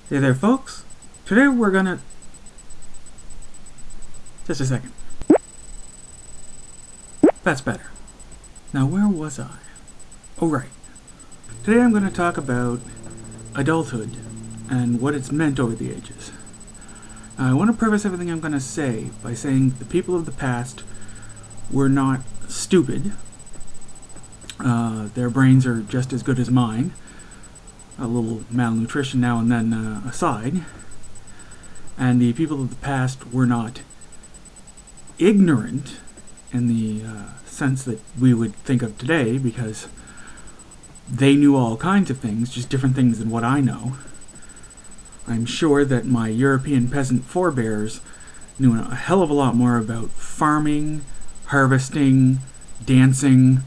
Hey there, folks. Today we're gonna... Just a second. That's better. Now, where was I? Oh, right. Today I'm gonna talk about adulthood and what it's meant over the ages. Now, I want to preface everything I'm gonna say by saying the people of the past were not stupid. Their brains are just as good as mine. A little malnutrition now and then aside. And the people of the past were not ignorant in the sense that we would think of today, because they knew all kinds of things, just different things than what I know. I'm sure that my European peasant forebears knew a hell of a lot more about farming, harvesting, dancing,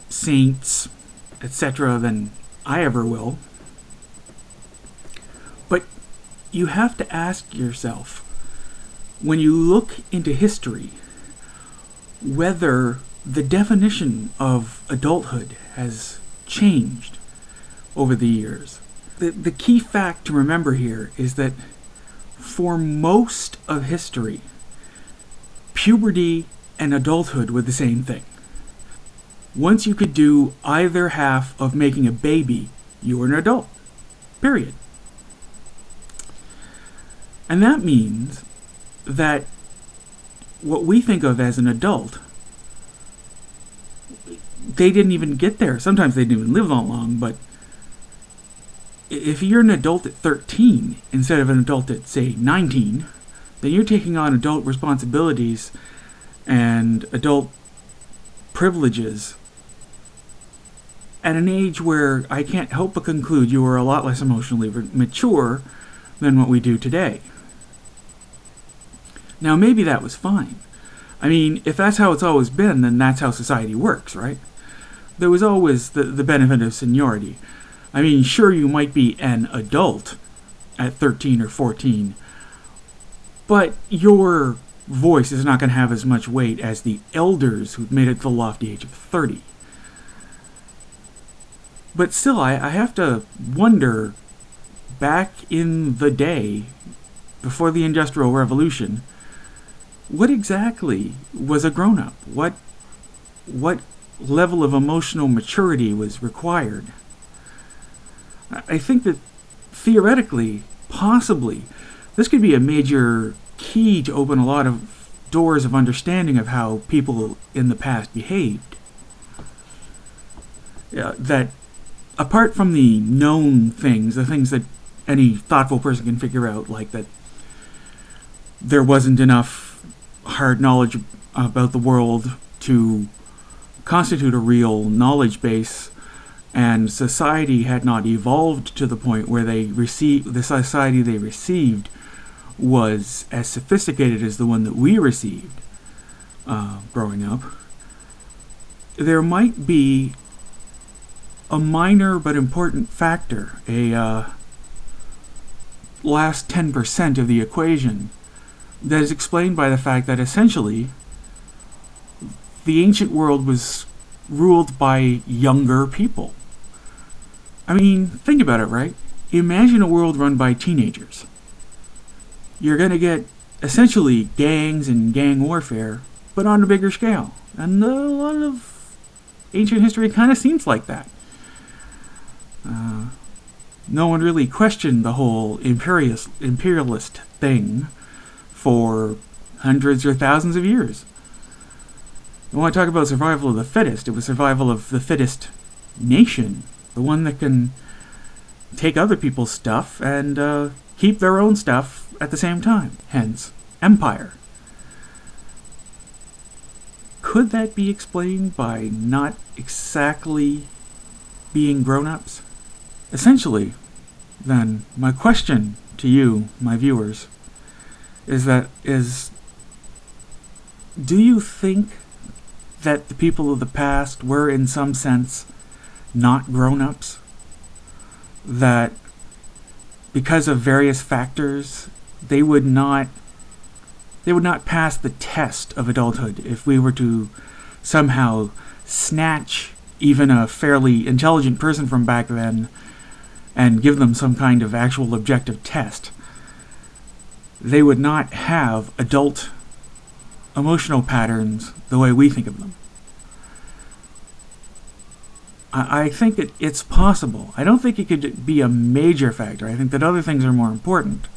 saints, etc. than I ever will. But you have to ask yourself, when you look into history, whether the definition of adulthood has changed over the years. The key fact to remember here is that for most of history, puberty and adulthood were the same thing. Once you could do either half of making a baby, you were an adult. Period. And that means that what we think of as an adult, they didn't even get there. Sometimes they didn't even live that long, but if you're an adult at 13 instead of an adult at, say, 19, then you're taking on adult responsibilities and adult privileges at an age where I can't help but conclude you were a lot less emotionally mature than what we do today. Now, maybe that was fine. I mean, if that's how it's always been, then that's how society works, right? There was always the benefit of seniority. I mean, sure, you might be an adult at 13 or 14, but your voice is not going to have as much weight as the elders who've made it to the lofty age of 30. But still, I have to wonder, back in the day, before the Industrial Revolution, what exactly was a grown-up? What level of emotional maturity was required? I think that theoretically, possibly, this could be a major key to open a lot of doors of understanding of how people in the past behaved. That apart from the known things, the things that any thoughtful person can figure out, like that there wasn't enough hard knowledge about the world to constitute a real knowledge base, and society had not evolved to the point where the society they received was as sophisticated as the one that we received growing up. There might be a minor but important factor, a last 10% of the equation, that is explained by the fact that essentially the ancient world was ruled by younger people. I mean, think about it, right? Imagine a world run by teenagers. You're going to get essentially gangs and gang warfare, but on a bigger scale. And a lot of ancient history kind of seems like that. No one really questioned the whole imperialist thing for hundreds or thousands of years. When I talk about survival of the fittest, it was survival of the fittest nation, the one that can take other people's stuff and keep their own stuff at the same time, hence empire. Could that be explained by not exactly being grown-ups? Essentially, then, my question to you, my viewers, is do you think that the people of the past were in some sense not grown-ups? That because of various factors, they would not pass the test of adulthood if we were to somehow snatch even a fairly intelligent person from back then and give them some kind of actual objective test, they would not have adult emotional patterns the way we think of them. I think it's possible. I don't think it could be a major factor. I think that other things are more important.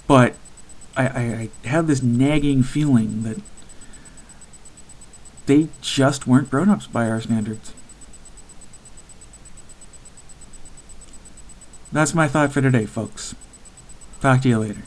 But I have this nagging feeling that they just weren't grown-ups by our standards. That's my thought for today, folks. Talk to you later.